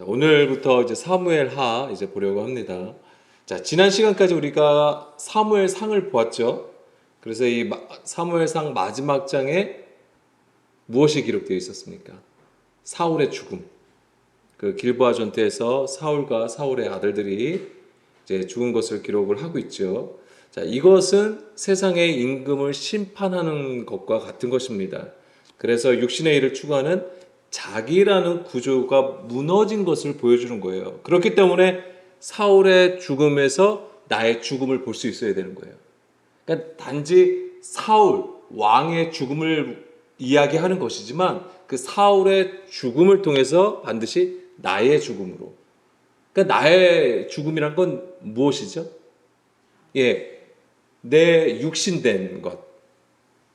자, 오늘부터 이제 사무엘하 이제 보려고 합니다. 자, 지난 시간까지 우리가 사무엘상을 보았죠. 그래서 이 사무엘상 마지막 장에 무엇이 기록되어 있었습니까? 사울의 죽음. 그 길보아 전투에서 사울과 사울의 아들들이 이제 죽은 것을 기록을 하고 있죠. 자, 이것은 세상의 임금을 심판하는 것과 같은 것입니다. 그래서 육신의 일을 추구하는 자기라는 구조가 무너진 것을 보여주는 거예요. 그렇기 때문에 사울의 죽음에서 나의 죽음을 볼 수 있어야 되는 거예요. 그러니까 단지 사울 왕의 죽음을 이야기하는 것이지만 그 사울의 죽음을 통해서 반드시 나의 죽음으로, 그러니까 나의 죽음이란 건 무엇이죠? 예, 내 육신된 것,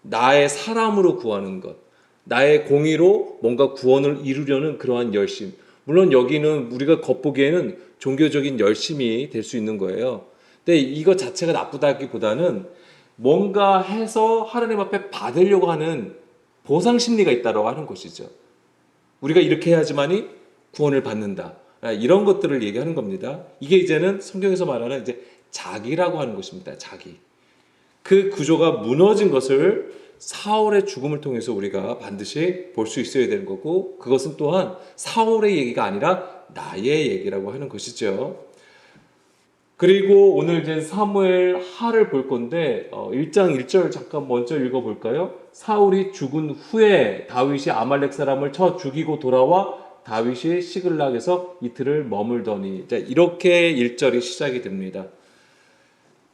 나의 사람으로 구하는 것, 나의 공의로 뭔가 구원을 이루려는 그러한 열심. 물론 여기는 우리가 겉보기에는 종교적인 열심이 될 수 있는 거예요. 근데 이것 자체가 나쁘다기보다는 뭔가 해서 하나님 앞에 받으려고 하는 보상 심리가 있다고 하는 것이죠. 우리가 이렇게 해야지만이 구원을 받는다. 이런 것들을 얘기하는 겁니다. 이게 이제는 성경에서 말하는 이제 자기라고 하는 것입니다. 자기. 그 구조가 무너진 것을 사울의 죽음을 통해서 우리가 반드시 볼 수 있어야 되는 거고, 그것은 또한 사울의 얘기가 아니라 나의 얘기라고 하는 것이죠. 그리고 오늘 이제 사무엘 하를 볼 건데 1장 1절 잠깐 먼저 읽어볼까요? 사울이 죽은 후에 다윗이 아말렉 사람을 쳐 죽이고 돌아와 다윗이 시글락에서 이틀을 머물더니, 자, 이렇게 1절이 시작이 됩니다.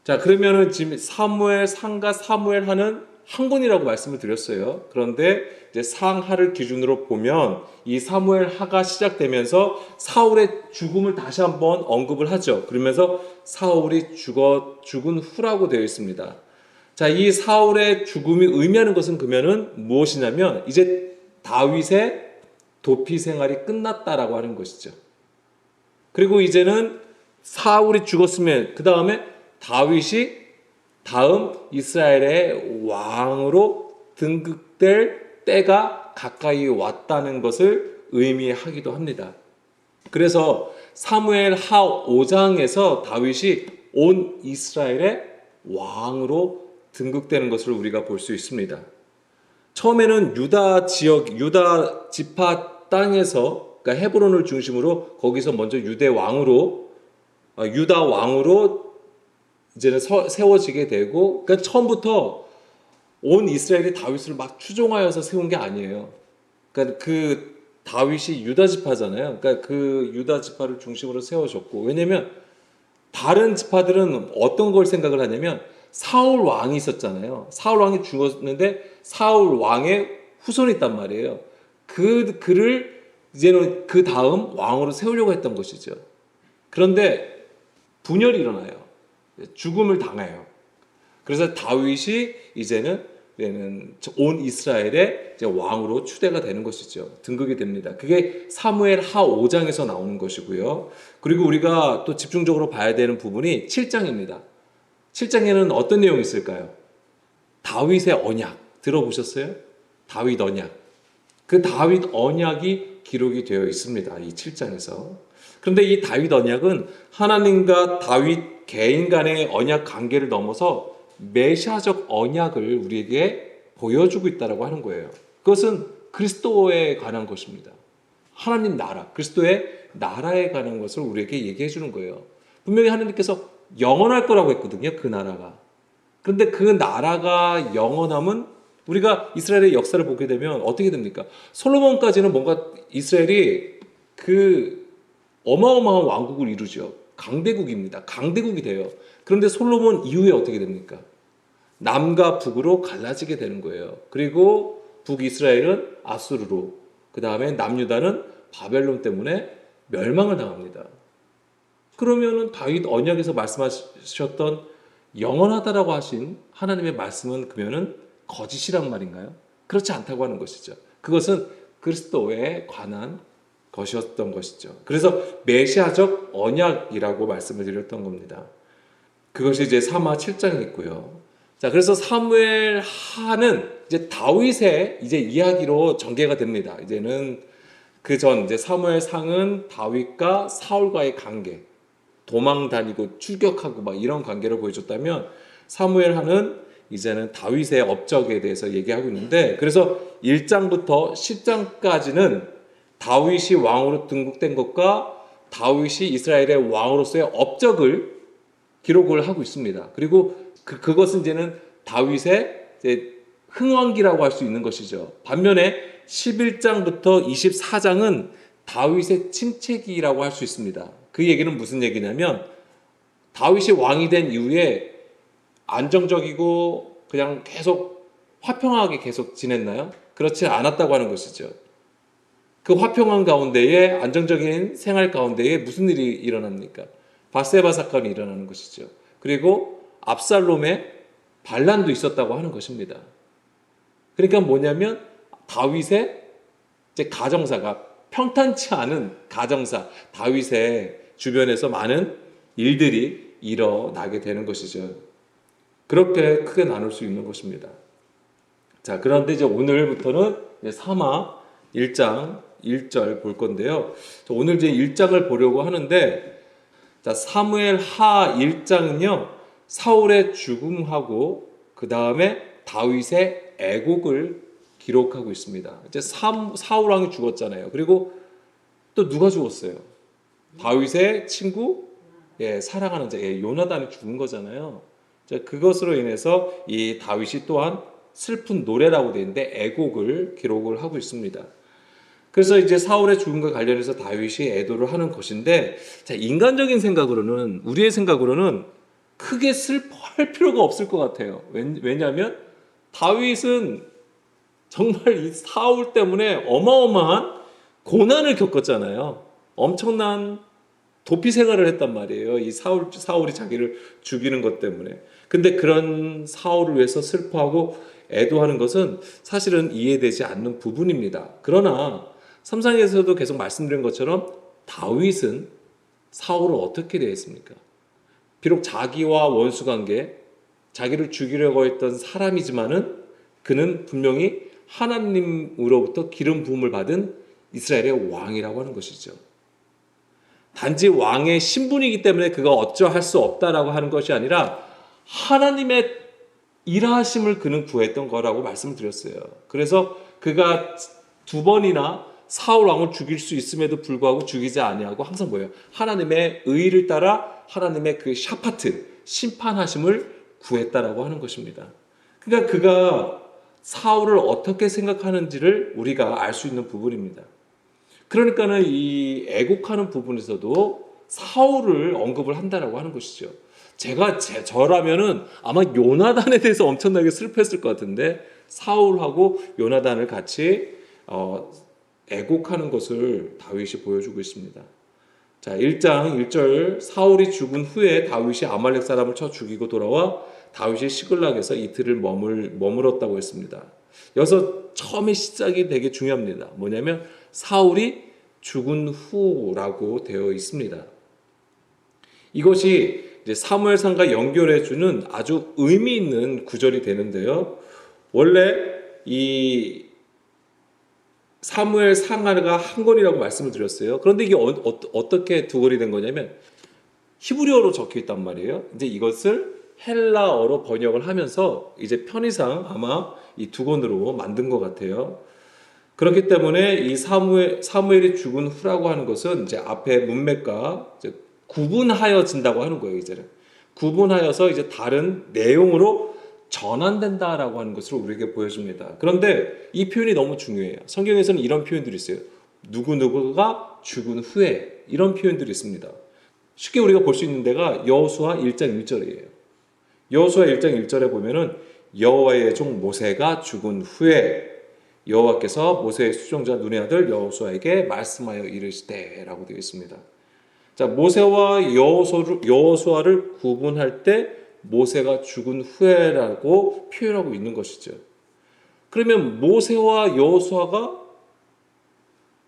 자, 그러면은 지금 사무엘 상과 사무엘 하는 한 권이라고 말씀을 드렸어요. 그런데 이제 상하를 기준으로 보면 이 사무엘 하가 시작되면서 사울의 죽음을 다시 한번 언급을 하죠. 그러면서 사울이 죽은 후라고 되어 있습니다. 자, 이 사울의 죽음이 의미하는 것은 그러면은 무엇이냐면 이제 다윗의 도피 생활이 끝났다라고 하는 것이죠. 그리고 이제는 사울이 죽었으면 그 다음에 다윗이 다음 이스라엘의 왕으로 등극될 때가 가까이 왔다는 것을 의미하기도 합니다. 그래서 사무엘 하 5장에서 다윗이 온 이스라엘의 왕으로 등극되는 것을 우리가 볼 수 있습니다. 처음에는 유다 지역, 유다 지파 땅에서, 그러니까 헤브론을 중심으로 거기서 먼저 유다 왕으로 이제는 세워지게 되고, 그러니까 처음부터 온 이스라엘이 다윗을 막 추종하여서 세운 게 아니에요. 그러니까 그 다윗이 유다 지파잖아요. 그러니까 그 유다 지파를 중심으로 세워졌고, 왜냐면 다른 지파들은 어떤 걸 생각을 하냐면 사울 왕이 있었잖아요. 사울 왕이 죽었는데 사울 왕의 후손이 있단 말이에요. 그를 이제는 그 다음 왕으로 세우려고 했던 것이죠. 그런데 분열이 일어나요. 죽음을 당해요. 그래서 다윗이 이제는 온 이스라엘의 왕으로 추대가 되는 것이죠. 등극이 됩니다. 그게 사무엘 하 5장에서 나오는 것이고요. 그리고 우리가 또 집중적으로 봐야 되는 부분이 7장입니다. 7장에는 어떤 내용이 있을까요? 다윗의 언약 들어보셨어요? 다윗 언약. 그 다윗 언약이 기록이 되어 있습니다. 이 7장에서. 그런데 이 다윗 언약은 하나님과 다윗 개인 간의 언약 관계를 넘어서 메시아적 언약을 우리에게 보여주고 있다고 하는 거예요. 그것은 그리스도에 관한 것입니다. 하나님 나라, 그리스도의 나라에 관한 것을 우리에게 얘기해 주는 거예요. 분명히 하나님께서 영원할 거라고 했거든요. 그 나라가. 그런데 그 나라가 영원함은 우리가 이스라엘의 역사를 보게 되면 어떻게 됩니까? 솔로몬까지는 뭔가 이스라엘이 그 어마어마한 왕국을 이루죠. 강대국입니다. 강대국이 돼요. 그런데 솔로몬 이후에 어떻게 됩니까? 남과 북으로 갈라지게 되는 거예요. 그리고 북이스라엘은 아수르로, 그 다음에 남유다는 바벨론 때문에 멸망을 당합니다. 그러면은 다윗 언약에서 말씀하셨던 영원하다라고 하신 하나님의 말씀은 그러면은 거짓이란 말인가요? 그렇지 않다고 하는 것이죠. 그것은 그리스도에 관한 것이었던 것이죠. 그래서 메시아적 언약이라고 말씀을 드렸던 겁니다. 그것이 이제 사마 7장에 있고요. 자, 그래서 사무엘 하는 이제 다윗의 이제 이야기로 전개가 됩니다. 이제는 그 전 이제 사무엘상은 다윗과 사울과의 관계, 도망 다니고 출격하고 막 이런 관계를 보여줬다면 사무엘하는 이제는 다윗의 업적에 대해서 얘기하고 있는데, 그래서 1장부터 10장까지는 다윗이 왕으로 등극된 것과 다윗이 이스라엘의 왕으로서의 업적을 기록을 하고 있습니다. 그리고 그것은 이제는 다윗의 이제 흥왕기라고 할 수 있는 것이죠. 반면에 11장부터 24장은 다윗의 침체기라고 할 수 있습니다. 그 얘기는 무슨 얘기냐면 다윗이 왕이 된 이후에 안정적이고 그냥 계속 화평하게 계속 지냈나요? 그렇지 않았다고 하는 것이죠. 그 화평한 가운데에, 안정적인 생활 가운데에 무슨 일이 일어납니까? 바세바 사건이 일어나는 것이죠. 그리고 압살롬의 반란도 있었다고 하는 것입니다. 그러니까 뭐냐면 다윗의 이제 가정사가 평탄치 않은 가정사, 다윗의 주변에서 많은 일들이 일어나게 되는 것이죠. 그렇게 크게 나눌 수 있는 것입니다. 자, 그런데 이제 오늘부터는 사마 1장 1절 볼 건데요. 오늘 이제 1장을 보려고 하는데, 자, 사무엘 하 1장은요, 사울의 죽음하고 그 다음에 다윗의 애곡을 기록하고 있습니다. 이제 사울 왕이 죽었잖아요. 그리고 또 누가 죽었어요? 다윗의 친구, 사랑하는 자, 요나단이 죽은 거잖아요. 자, 그것으로 인해서 이 다윗이 또한 슬픈 노래라고 되어 있는데 애곡을 기록을 하고 있습니다. 그래서 이제 사울의 죽음과 관련해서 다윗이 애도를 하는 것인데, 자, 인간적인 생각으로는, 우리의 생각으로는 크게 슬퍼할 필요가 없을 것 같아요. 왜냐하면 다윗은 정말 이 사울 때문에 어마어마한 고난을 겪었잖아요. 엄청난 도피 생활을 했단 말이에요. 이 사울이 자기를 죽이는 것 때문에. 근데 그런 사울을 위해서 슬퍼하고 애도하는 것은 사실은 이해되지 않는 부분입니다. 그러나 3장에서도 계속 말씀드린 것처럼 다윗은 사울을 어떻게 대했습니까? 비록 자기와 원수 관계, 자기를 죽이려고 했던 사람이지만은 그는 분명히 하나님으로부터 기름 부음을 받은 이스라엘의 왕이라고 하는 것이죠. 단지 왕의 신분이기 때문에 그가 어쩌할 수 없다라고 하는 것이 아니라 하나님의 일하심을 그는 구했던 거라고 말씀을 드렸어요. 그래서 그가 두 번이나 사울 왕을 죽일 수 있음에도 불구하고 죽이지 아니하고 항상 뭐예요? 하나님의 의를 따라 하나님의 그 샤파트, 심판하심을 구했다라고 하는 것입니다. 그러니까 그가 사울을 어떻게 생각하는지를 우리가 알 수 있는 부분입니다. 그러니까는 이 애곡하는 부분에서도 사울을 언급을 한다라고 하는 것이죠. 저라면은 아마 요나단에 대해서 엄청나게 슬퍼했을 것 같은데 사울하고 요나단을 같이 애곡하는 것을 다윗이 보여주고 있습니다. 자, 1장 1절, 사울이 죽은 후에 다윗이 아말렉 사람을 쳐 죽이고 돌아와 다윗이 시글락에서 이틀을 머물었다고 했습니다. 여기서 처음에 시작이 되게 중요합니다. 뭐냐면 사울이 죽은 후라고 되어 있습니다. 이것이 이제 사무엘상과 연결해주는 아주 의미 있는 구절이 되는데요. 원래 이 사무엘상하가 한 권이라고 말씀을 드렸어요. 그런데 이게 어떻게 두 권이 된 거냐면 히브리어로 적혀 있단 말이에요. 이제 이것을 헬라어로 번역을 하면서 이제 편의상 아마 이 두 권으로 만든 것 같아요. 그렇기 때문에 이 사무엘이 죽은 후라고 하는 것은 이제 앞에 문맥과 이제 구분하여진다고 하는 거예요. 이제는 구분하여서 이제 다른 내용으로 전환된다라고 하는 것을 우리에게 보여줍니다. 그런데 이 표현이 너무 중요해요. 성경에서는 이런 표현들이 있어요. 누구누구가 죽은 후에, 이런 표현들이 있습니다. 쉽게 우리가 볼 수 있는 데가 여호수아 1장 1절이에요. 여호수아 1장 1절에 보면은 여호와의 종 모세가 죽은 후에 여호와께서 모세의 수종자 눈의 아들 여호수아에게 말씀하여 이르시되라고 되어 있습니다. 자, 모세와 여호수아를 구분할 때 모세가 죽은 후에라고 표현하고 있는 것이죠. 그러면 모세와 여호수아가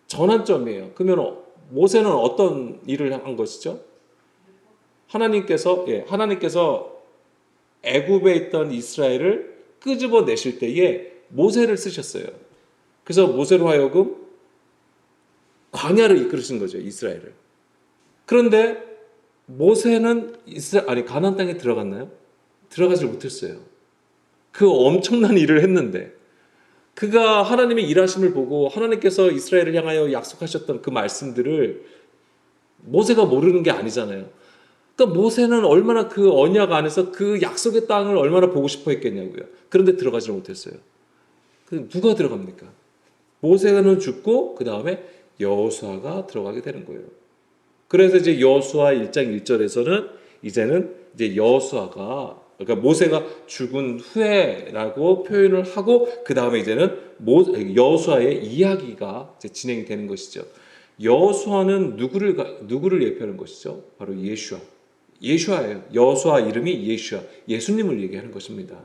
전환점이에요. 그러면 모세는 어떤 일을 한 것이죠? 하나님께서 애굽에 있던 이스라엘을 끄집어 내실 때에 모세를 쓰셨어요. 그래서 모세로 하여금 광야를 이끌으신 거죠, 이스라엘을. 그런데 모세는 가나안 땅에 들어갔나요? 들어가지 못했어요. 그 엄청난 일을 했는데 그가 하나님의 일하심을 보고 하나님께서 이스라엘을 향하여 약속하셨던 그 말씀들을 모세가 모르는 게 아니잖아요. 그러니까 모세는 얼마나 그 언약 안에서 그 약속의 땅을 얼마나 보고 싶어 했겠냐고요. 그런데 들어가지 못했어요. 누가 들어갑니까? 모세는 죽고 그 다음에 여호수아가 들어가게 되는 거예요. 그래서 이제 여호수아 1장 1절에서는 이제는 이제 여호수아가 그러니까 모세가 죽은 후에라고 표현을 하고 그 다음에 이제는 여호수아의 이야기가 이제 진행이 되는 것이죠. 여호수아는 누구를 예표하는 것이죠? 바로 예수아예요. 여호수아 이름이 예수아, 예수님을 얘기하는 것입니다.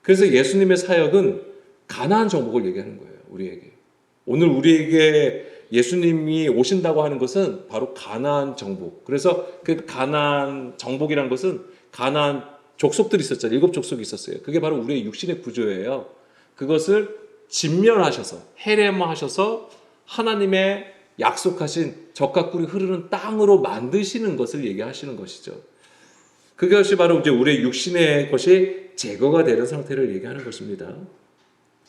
그래서 예수님의 사역은 가나안 정복을 얘기하는 거예요. 우리에게 오늘 우리에게 예수님이 오신다고 하는 것은 바로 가나안 정복. 그래서 그 가나안 정복이라는 것은 가나안 족속들이 있었잖아요. 7족속이 있었어요. 그게 바로 우리의 육신의 구조예요. 그것을 진멸하셔서 해렘하셔서 하나님의 약속하신 젖과 꿀이 흐르는 땅으로 만드시는 것을 얘기하시는 것이죠. 그것이 바로 이제 우리의 육신의 것이 제거가 되는 상태를 얘기하는 것입니다.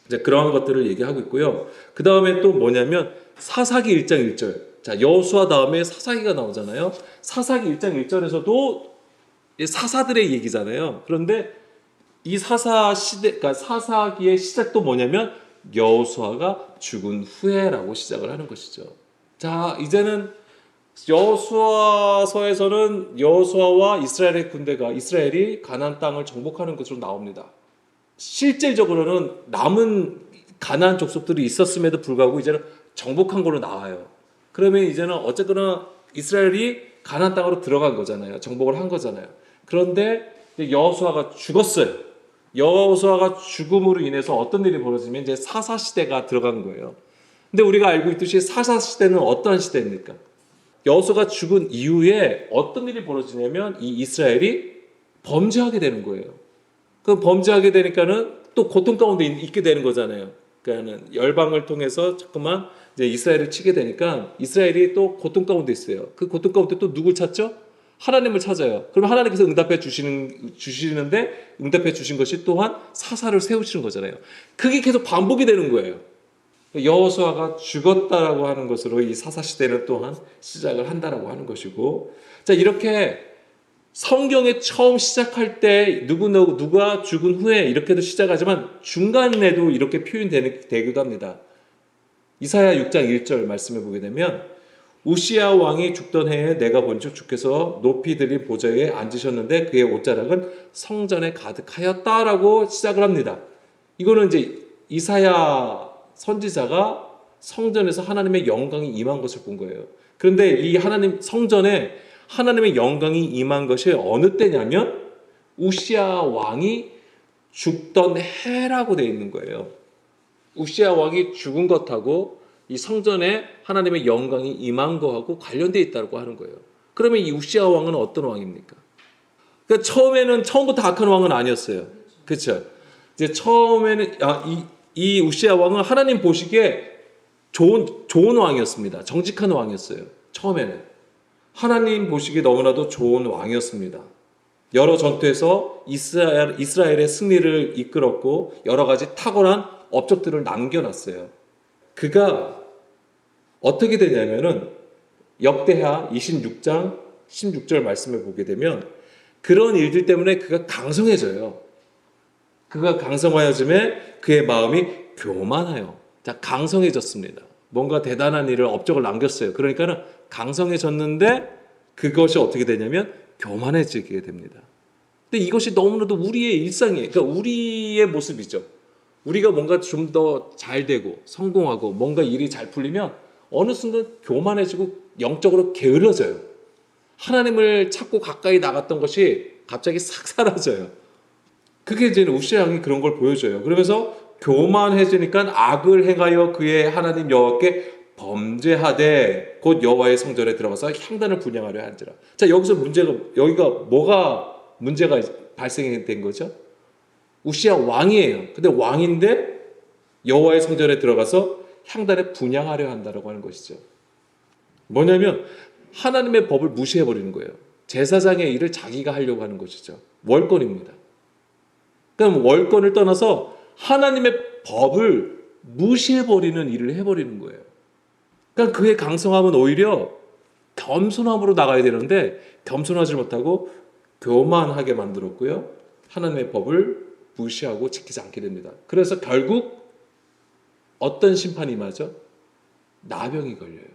이제 그러한 것들을 얘기하고 있고요. 그 다음에 또 뭐냐면 사사기 1장 1절. 자, 여호수아 다음에 사사기가 나오잖아요. 사사기 1장 1절에서도 사사들의 얘기잖아요. 그런데 이 그러니까 사사기의 시작도 뭐냐면 여호수아가 죽은 후에라고 시작을 하는 것이죠. 자, 이제는 여호수아서에서는 여호수아와 이스라엘이 가나안 땅을 정복하는 것으로 나옵니다. 실질적으로는 남은 가나안 족속들이 있었음에도 불구하고 이제는 정복한 걸로 나와요. 그러면 이제는 어쨌거나 이스라엘이 가나안 땅으로 들어간 거잖아요. 정복을 한 거잖아요. 그런데 여호수아가 죽었어요. 여호수아가 죽음으로 인해서 어떤 일이 벌어지면 이제 사사 시대가 들어간 거예요. 근데 우리가 알고 있듯이 사사 시대는 어떠한 시대입니까? 여호수아가 죽은 이후에 어떤 일이 벌어지냐면 이 이스라엘이 범죄하게 되는 거예요. 그 범죄하게 되니까는 또 고통 가운데 있게 되는 거잖아요. 그러니까는 열방을 통해서 자꾸만 이제 이스라엘을 치게 되니까 이스라엘이 또 고통 가운데 있어요. 그 고통 가운데 또 누굴 찾죠? 하나님을 찾아요. 그럼 하나님께서 응답해 주시는데 응답해 주신 것이 또한 사사를 세우시는 거잖아요. 그게 계속 반복이 되는 거예요. 여호수아가 죽었다라고 하는 것으로 이 사사 시대는 또한 시작을 한다라고 하는 것이고, 자, 이렇게 성경에 처음 시작할 때 누가 죽은 후에 이렇게도 시작하지만 중간에도 이렇게 표현되기도 합니다. 이사야 6장 1절 말씀을 보게 되면 우시야 왕이 죽던 해에 내가 본즉 주께서 높이 들인 보좌에 앉으셨는데 그의 옷자락은 성전에 가득하였다라고 시작을 합니다. 이거는 이제 이사야 선지자가 성전에서 하나님의 영광이 임한 것을 본 거예요. 그런데 이 성전에 하나님의 영광이 임한 것이 어느 때냐면 우시야 왕이 죽던 해라고 되어 있는 거예요. 우시야 왕이 죽은 것하고 이 성전에 하나님의 영광이 임한 것하고 관련되어 있다고 하는 거예요. 그러면 이 우시야 왕은 어떤 왕입니까? 그러니까 처음부터 악한 왕은 아니었어요. 그렇죠? 이제 처음에는 이 우시야 왕은 하나님 보시기에 좋은 왕이었습니다. 정직한 왕이었어요. 처음에는 하나님 보시기에 너무나도 좋은 왕이었습니다. 여러 전투에서 이스라엘의 승리를 이끌었고 여러 가지 탁월한 업적들을 남겨놨어요. 그가 어떻게 되냐면은 역대하 26장 16절 말씀을 보게 되면 그런 일들 때문에 그가 강성해져요. 그가 강성하여짐에 그의 마음이 교만해요. 자, 강성해졌습니다. 뭔가 대단한 일을 업적을 남겼어요. 그러니까는 강성해졌는데 그것이 어떻게 되냐면 교만해지게 됩니다. 근데 이것이 너무나도 우리의 일상이에요. 그러니까 우리의 모습이죠. 우리가 뭔가 좀 더 잘 되고 성공하고 뭔가 일이 잘 풀리면 어느 순간 교만해지고 영적으로 게을러져요. 하나님을 찾고 가까이 나갔던 것이 갑자기 싹 사라져요. 그게 이제 우시야 왕이 그런 걸 보여줘요. 그러면서 교만해지니까 악을 행하여 그의 하나님 여호와께 범죄하되 곧 여호와의 성전에 들어가서 향단을 분향하려 한지라. 자, 여기가 뭐가 문제가 발생된 거죠? 우시야 왕이에요. 근데 왕인데 여호와의 성전에 들어가서 향단에 분향하려 한다라고 하는 것이죠. 뭐냐면 하나님의 법을 무시해 버리는 거예요. 제사장의 일을 자기가 하려고 하는 것이죠. 월권입니다. 그럼 월권을 떠나서 하나님의 법을 무시해 버리는 일을 해 버리는 거예요. 그러니까 그의 강성함은 오히려 겸손함으로 나가야 되는데 겸손하지 못하고 교만하게 만들었고요. 하나님의 법을 무시하고 지키지 않게 됩니다. 그래서 결국 어떤 심판이 임하죠? 나병이 걸려요.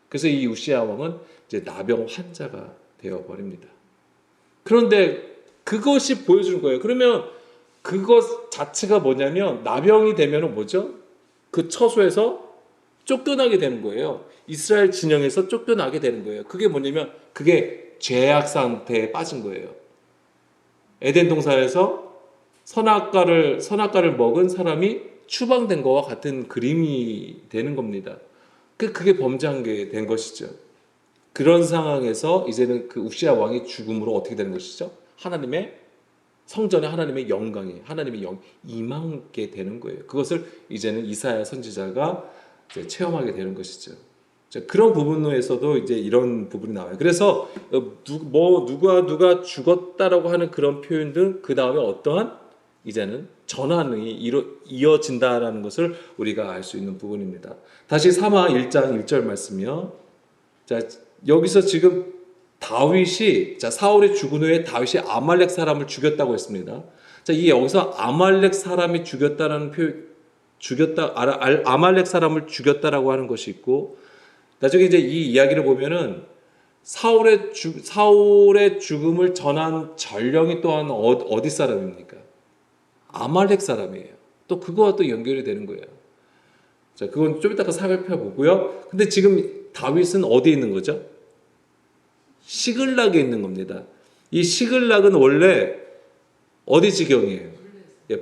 그래서 이 우시야 왕은 이제 나병 환자가 되어 버립니다. 그런데 그것이 보여주는 거예요. 그러면 그것 자체가 뭐냐면 나병이 되면 뭐죠? 그 처소에서 쫓겨나게 되는 거예요. 이스라엘 진영에서 쫓겨나게 되는 거예요. 그게 뭐냐면 그게 죄악 상태에 빠진 거예요. 에덴 동산에서 선악과를 먹은 사람이 추방된 것과 같은 그림이 되는 겁니다. 그게 범죄한 게 된 것이죠. 그런 상황에서 이제는 그 우시야 왕의 죽음으로 어떻게 되는 것이죠? 하나님의 성전에 하나님의 영광이 하나님의 영 임하게 되는 거예요. 그것을 이제는 이사야 선지자가 이제 체험하게 되는 것이죠. 그런 부분에서도 이제 이런 부분이 나와요. 그래서 누가 죽었다라고 하는 그런 표현들 그 다음에 어떠한 이제는 전환이 이어진다라는 것을 우리가 알 수 있는 부분입니다. 다시 사마 1장 1절 말씀이요. 자, 여기서 지금 사울이 죽은 후에 다윗이 아말렉 사람을 죽였다고 했습니다. 자, 이 여기서 아말렉 사람이 죽였다라는 아말렉 사람을 죽였다라고 하는 것이 있고, 나중에 이제 이 이야기를 보면은 사울의 죽음을 전한 전령이 또한 어디 사람입니까? 아말렉 사람이에요. 또 그거와 또 연결이 되는 거예요. 자, 그건 좀 이따가 살펴보고요. 근데 지금 다윗은 어디에 있는 거죠? 시글락에 있는 겁니다. 이 시글락은 원래 어디 지경이에요?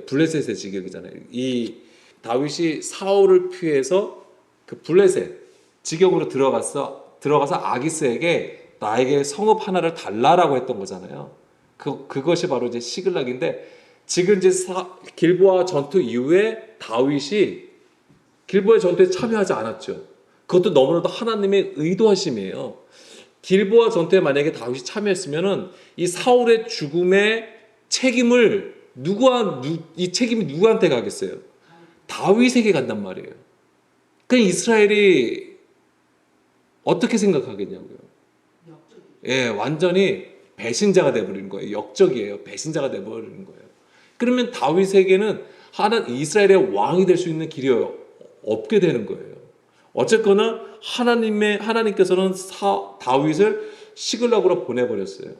블레셋의 지경이잖아요. 이 다윗이 사울을 피해서 그 블레셋 지경으로 들어가서 아기스에게 나에게 성읍 하나를 달라라고 했던 거잖아요. 그것이 바로 이제 시글락인데, 지금 이제 길보아 전투 이후에 다윗이 길보아 전투에 참여하지 않았죠. 그것도 너무나도 하나님의 의도하심이에요. 길보아 전투에 만약에 다윗이 참여했으면은 이 사울의 죽음의 책임을 이 책임이 누구한테 가겠어요? 다윗에게 간단 말이에요. 그러니까 이스라엘이 어떻게 생각하겠냐고요. 예, 완전히 배신자가 되어버리는 거예요. 역적이에요. 배신자가 되어버리는 거예요. 그러면 다윗에게는 이스라엘의 왕이 될 수 있는 길이 없게 되는 거예요. 어쨌거나 하나님께서는 다윗을 시글락으로 보내버렸어요.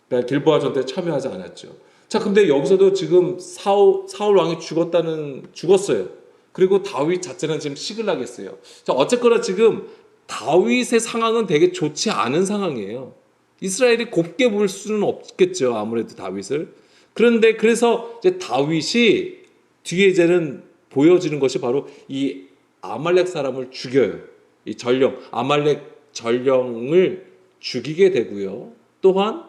그러니까 길보아 전투에 참여하지 않았죠. 자, 근데 여기서도 지금 사울 왕이 죽었어요. 그리고 다윗 자체는 지금 시글락에 있어요. 자, 어쨌거나 지금 다윗의 상황은 되게 좋지 않은 상황이에요. 이스라엘이 곱게 볼 수는 없겠죠. 아무래도 다윗을. 그런데 그래서 이제 다윗이 뒤에 이제는 보여지는 것이 바로 이 아말렉 사람을 죽여요. 이 아말렉 전령을 죽이게 되고요. 또한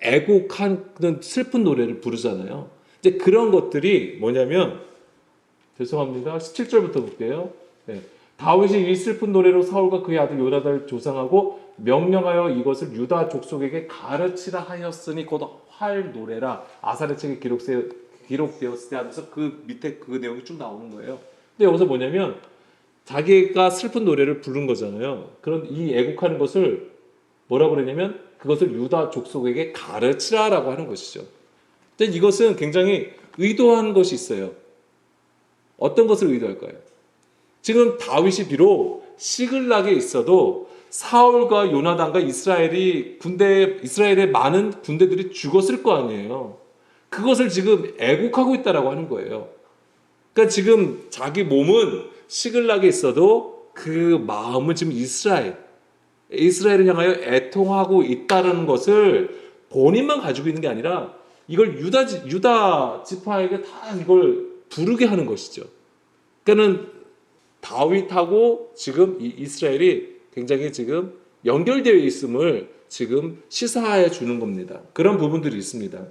애곡하는 슬픈 노래를 부르잖아요. 이제 그런 것들이 뭐냐면, 죄송합니다. 17절부터 볼게요. 네. 다윗이 이 슬픈 노래로 사울과 그의 아들 요나단을 조상하고 명령하여 이것을 유다 족속에게 가르치라 하였으니 곧 활 노래라. 아사랴 책에 기록되었을 때 하면서 그 밑에 그 내용이 쭉 나오는 거예요. 근데 여기서 뭐냐면 자기가 슬픈 노래를 부른 거잖아요. 그런 이 애곡하는 것을 뭐라고 그러냐면 그것을 유다 족속에게 가르치라라고 하는 것이죠. 근데 이것은 굉장히 의도한 것이 있어요. 어떤 것을 의도할까요? 지금 다윗이 비록 시글락에 있어도 사울과 요나단과 이스라엘의 많은 군대들이 죽었을 거 아니에요. 그것을 지금 애곡하고 있다라고 하는 거예요. 그러니까 지금 자기 몸은 시글락에 있어도 그 마음은 지금 이스라엘을 향하여 애통하고 있다는 것을 본인만 가지고 있는 게 아니라 이걸 유다 지파에게 다 이걸 부르게 하는 것이죠. 그러니까는 다윗하고 지금 이스라엘이 굉장히 지금 연결되어 있음을 지금 시사해 주는 겁니다. 그런 부분들이 있습니다.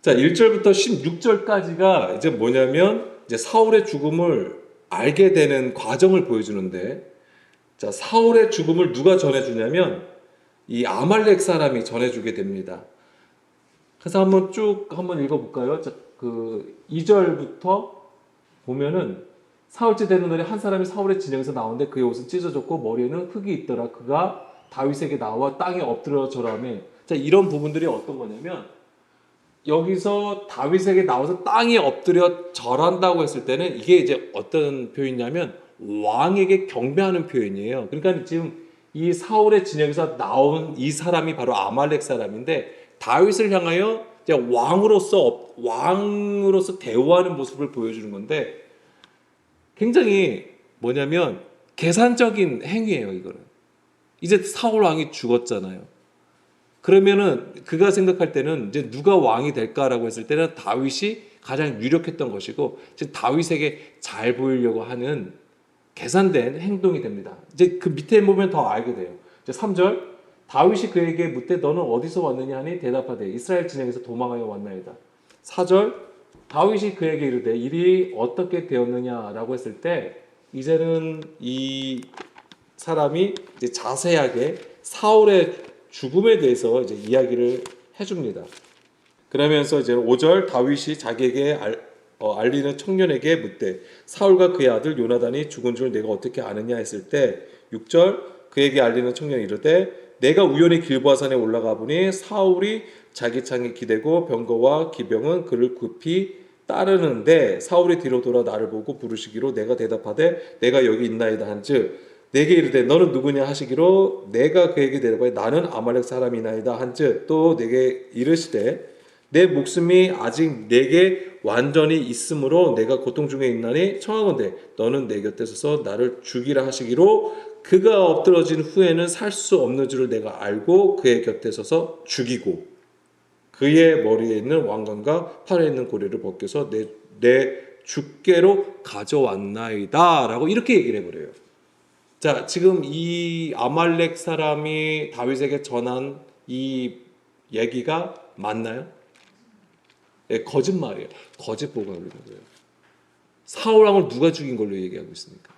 자, 1절부터 16절까지가 이제 뭐냐면 이제 사울의 죽음을 알게 되는 과정을 보여주는데, 자, 사울의 죽음을 누가 전해주냐면 이 아말렉 사람이 전해주게 됩니다. 그래서 한번 읽어볼까요? 자, 그 2절부터 보면은 사흘째 되는 날에 한 사람이 사울의 진영에서 나오는데 그의 옷은 찢어졌고 머리에는 흙이 있더라. 그가 다윗에게 나와 땅에 엎드려 절하며. 자, 이런 부분들이 어떤 거냐면 여기서 다윗에게 나와서 땅에 엎드려 절한다고 했을 때는 이게 이제 어떤 표현이냐면 왕에게 경배하는 표현이에요. 그러니까 지금 이 사울의 진영에서 나온 이 사람이 바로 아말렉 사람인데 다윗을 향하여 이제 왕으로서 대우하는 모습을 보여주는 건데 굉장히 뭐냐면 계산적인 행위예요. 이거는 이제 사울 왕이 죽었잖아요. 그러면은 그가 생각할 때는 이제 누가 왕이 될까라고 했을 때는 다윗이 가장 유력했던 것이고 이제 다윗에게 잘 보이려고 하는 계산된 행동이 됩니다. 이제 그 밑에 보면 더 알게 돼요. 이제 3절 다윗이 그에게 묻되 너는 어디서 왔느냐 하니 대답하되 이스라엘 진영에서 도망하여 왔나이다. 4절 다윗이 그에게 이르되 일이 어떻게 되었느냐라고 했을 때 이제는 이 사람이 이제 자세하게 사울의 죽음에 대해서 이제 이야기를 해줍니다. 그러면서 이제 5절 다윗이 자기에게 알리는 청년에게 묻되 사울과 그의 아들 요나단이 죽은 줄 내가 어떻게 아느냐 했을 때 6절 그에게 알리는 청년이 이르되 내가 우연히 길보아산에 올라가 보니 사울이 자기 창에 기대고 병거와 기병은 그를 급히 따르는데 사울이 뒤로 돌아 나를 보고 부르시기로 내가 대답하되 내가 여기 있나이다 한즉 내게 이르되 너는 누구냐 하시기로 내가 그에게 대답하되 나는 아말렉 사람이나이다 한즉 또 내게 이르시되 내 목숨이 아직 내게 완전히 있으므로 내가 고통 중에 있나니 청하건대 너는 내 곁에 서서 나를 죽이라 하시기로 그가 엎드러진 후에는 살 수 없는 줄을 내가 알고 그의 곁에 서서 죽이고 그의 머리에 있는 왕관과 팔에 있는 고리를 벗겨서 내 주께로 가져왔나이다 라고 이렇게 얘기를 해버려요. 자, 지금 이 아말렉 사람이 다윗에게 전한 이 얘기가 맞나요? 네, 거짓말이에요. 거짓 보고를 하는 거예요. 사울 왕을 누가 죽인 걸로 얘기하고 있습니까?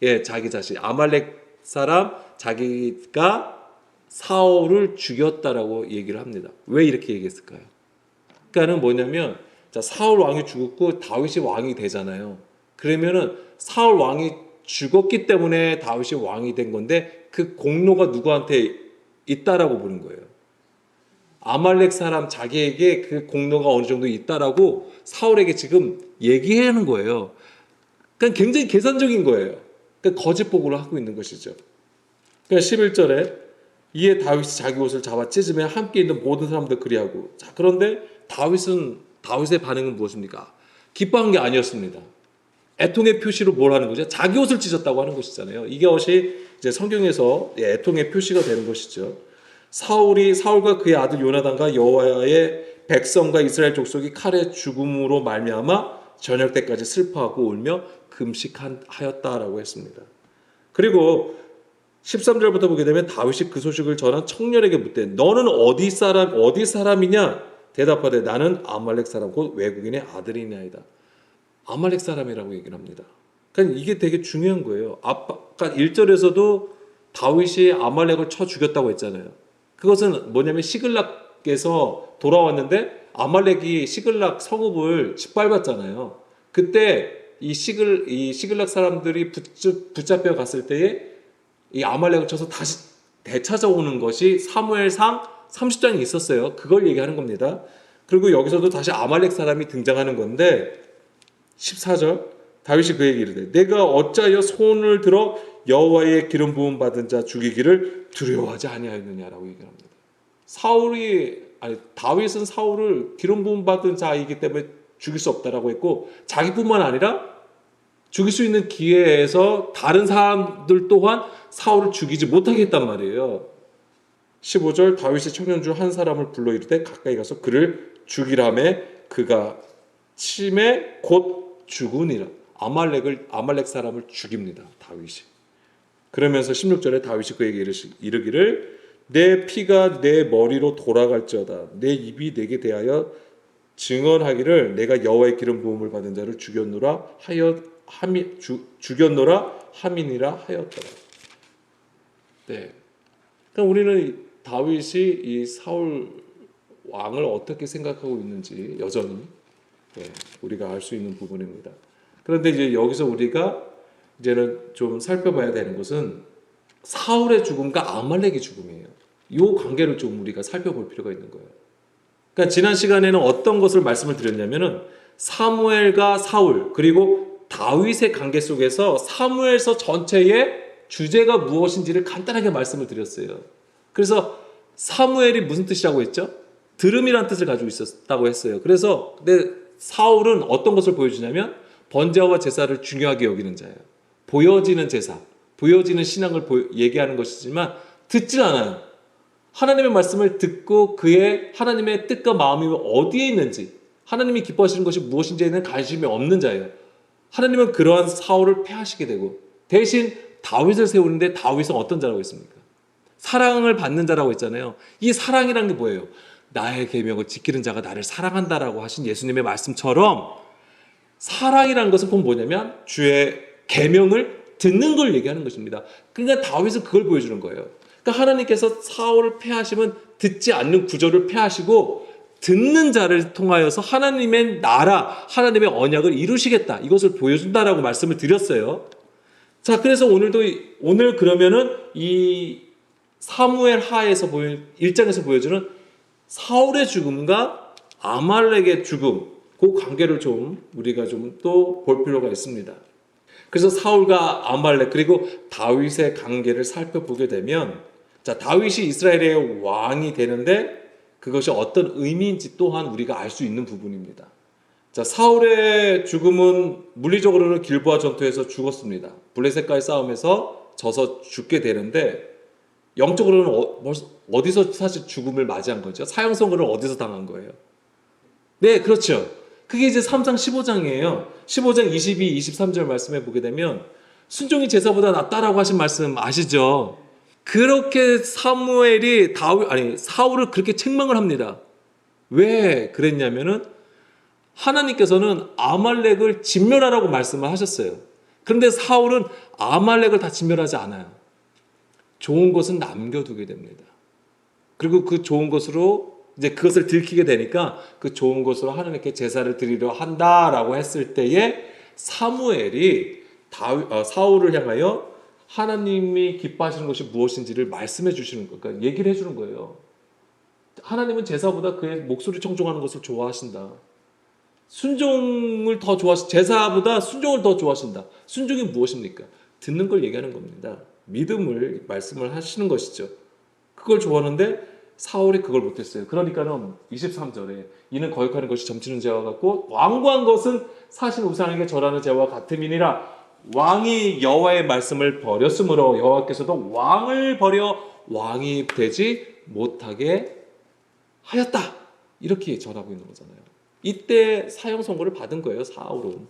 예, 자기 자신. 아말렉 사람 자기가 사울을 죽였다라고 얘기를 합니다. 왜 이렇게 얘기했을까요? 그러니까는 뭐냐면 자, 사울 왕이 죽었고 다윗이 왕이 되잖아요. 그러면은 사울 왕이 죽었기 때문에 다윗이 왕이 된 건데 그 공로가 누구한테 있다라고 보는 거예요. 아말렉 사람 자기에게 그 공로가 어느 정도 있다라고 사울에게 지금 얘기하는 거예요. 그러니까 굉장히 계산적인 거예요. 그러니까 거짓 보고를 하고 있는 것이죠. 그러니까 11절에 이에 다윗이 자기 옷을 잡아 찢으며 함께 있는 모든 사람들 그리하고 자 그런데 다윗의 반응은 무엇입니까? 기뻐한 게 아니었습니다. 애통의 표시로 뭘 하는 거죠? 자기 옷을 찢었다고 하는 것이잖아요. 이것이 이제 성경에서 애통의 표시가 되는 것이죠. 사울과 그의 아들 요나단과 여호와의 백성과 이스라엘 족속이 칼의 죽음으로 말미암아 저녁 때까지 슬퍼하고 울며 금식하였다라고 했습니다. 그리고 13절부터 보게 되면 다윗이 그 소식을 전한 청년에게 묻되 너는 어디 사람이냐? 대답하되 나는 아말렉 사람 곧 외국인의 아들이나이다. 아말렉 사람이라고 얘기를 합니다. 그러니까 이게 되게 중요한 거예요. 아까 1절에서도 다윗이 아말렉을 쳐 죽였다고 했잖아요. 그것은 뭐냐면 시글락에서 돌아왔는데 아말렉이 시글락 성읍을 짓밟았잖아요. 그때 이 시글락 사람들이 붙잡혀 갔을 때에 이 아말렉을 쳐서 다시 되찾아오는 것이 사무엘상 30장에 있었어요. 그걸 얘기하는 겁니다. 그리고 여기서도 다시 아말렉 사람이 등장하는 건데 14절 다윗이 그에게 이르되 내가 어찌하여 손을 들어 여호와의 기름 부음 받은 자 죽이기를 두려워하지 아니하였느냐라고 얘기합니다. 다윗은 사울을 기름 부음 받은 자이기 때문에 죽일 수 없다라고 했고 자기뿐만 아니라 죽일 수 있는 기회에서 다른 사람들 또한 사울을 죽이지 못하게 했단 말이에요. 15절 다윗이 청년 중 한 사람을 불러 이르되 가까이 가서 그를 죽이라며 그가 침에 곧 죽으니라. 아말렉 사람을 죽입니다. 다윗이. 그러면서 16절에 다윗이 그에게 이르기를 내 피가 내 머리로 돌아갈지어다. 내 입이 내게 대하여 증언하기를 내가 여호와의 기름 부음을 받은 자를 죽였노라 함이니라 하였더라. 네. 그러니까 우리는 다윗이 이 사울 왕을 어떻게 생각하고 있는지 여전히 우리가 알 수 있는 부분입니다. 그런데 이제 여기서 우리가 이제는 좀 살펴봐야 되는 것은 사울의 죽음과 아말렉의 죽음이에요. 이 관계를 좀 우리가 살펴볼 필요가 있는 거예요. 그러니까 지난 시간에는 어떤 것을 말씀을 드렸냐면은 사무엘과 사울 그리고 다윗의 관계 속에서 사무엘서 전체의 주제가 무엇인지를 간단하게 말씀을 드렸어요. 그래서 사무엘이 무슨 뜻이라고 했죠? 들음이란 뜻을 가지고 있었다고 했어요. 그래서 근데 사울은 어떤 것을 보여주냐면 번제와 제사를 중요하게 여기는 자예요. 보여지는 제사, 보여지는 신앙을 얘기하는 것이지만 듣질 않아요. 하나님의 말씀을 듣고 그의 하나님의 뜻과 마음이 어디에 있는지, 하나님이 기뻐하시는 것이 무엇인지에는 관심이 없는 자예요. 하나님은 그러한 사울을 패하시게 되고 대신 다윗을 세우는데 다윗은 어떤 자라고 했습니까? 사랑을 받는 자라고 했잖아요. 이 사랑이란 게 뭐예요? 나의 계명을 지키는 자가 나를 사랑한다라고 하신 예수님의 말씀처럼 사랑이라는 것은 그건 뭐냐면 주의 계명을 듣는 걸 얘기하는 것입니다. 그러니까 다윗은 그걸 보여주는 거예요. 그러니까 하나님께서 사울을 패하시면 듣지 않는 구조를 패하시고 듣는 자를 통하여서 하나님의 나라, 하나님의 언약을 이루시겠다. 이것을 보여준다라고 말씀을 드렸어요. 자, 그래서 오늘 그러면은 이 사무엘 하에서 1장에서 보여주는 사울의 죽음과 아말렉의 죽음, 그 관계를 좀 우리가 좀 또 볼 필요가 있습니다. 그래서 사울과 아말렉 그리고 다윗의 관계를 살펴보게 되면 자, 다윗이 이스라엘의 왕이 되는데 그것이 어떤 의미인지 또한 우리가 알 수 있는 부분입니다. 자, 사울의 죽음은 물리적으로는 길보아 전투에서 죽었습니다. 블레셋과의 싸움에서 져서 죽게 되는데 영적으로는 어디서 사실 죽음을 맞이한 거죠? 사형 선고를 어디서 당한 거예요? 네, 그렇죠. 그게 이제 3장 15장이에요. 15장 22, 23절 말씀해 보게 되면 순종이 제사보다 낫다라고 하신 말씀 아시죠? 그렇게 사울을 그렇게 책망을 합니다. 왜 그랬냐면은 하나님께서는 아말렉을 진멸하라고 말씀을 하셨어요. 그런데 사울은 아말렉을 다 진멸하지 않아요. 좋은 것은 남겨두게 됩니다. 그리고 그 좋은 것으로 이제 그것을 들키게 되니까 그 좋은 것으로 하나님께 제사를 드리려 한다라고 했을 때에 사무엘이 사울을 향하여 하나님이 기뻐하시는 것이 무엇인지를 말씀해 주시는 거예요. 그러니까 얘기를 해주는 거예요. 하나님은 제사보다 그의 목소리 청종하는 것을 좋아하신다. 순종을 더 제사보다 순종을 더 좋아하신다. 순종이 무엇입니까? 듣는 걸 얘기하는 겁니다. 믿음을 말씀을 하시는 것이죠. 그걸 좋아하는데 사울이 그걸 못했어요. 그러니까는 23절에 이는 거역하는 것이 점치는 죄와 같고 완고한 것은 사신 우상에게 절하는 죄와 같음이니라. 왕이 여호와의 말씀을 버렸으므로 여호와께서도 왕을 버려 왕이 되지 못하게 하였다. 이렇게 전하고 있는 거잖아요. 이때 사형 선고를 받은 거예요, 사울은.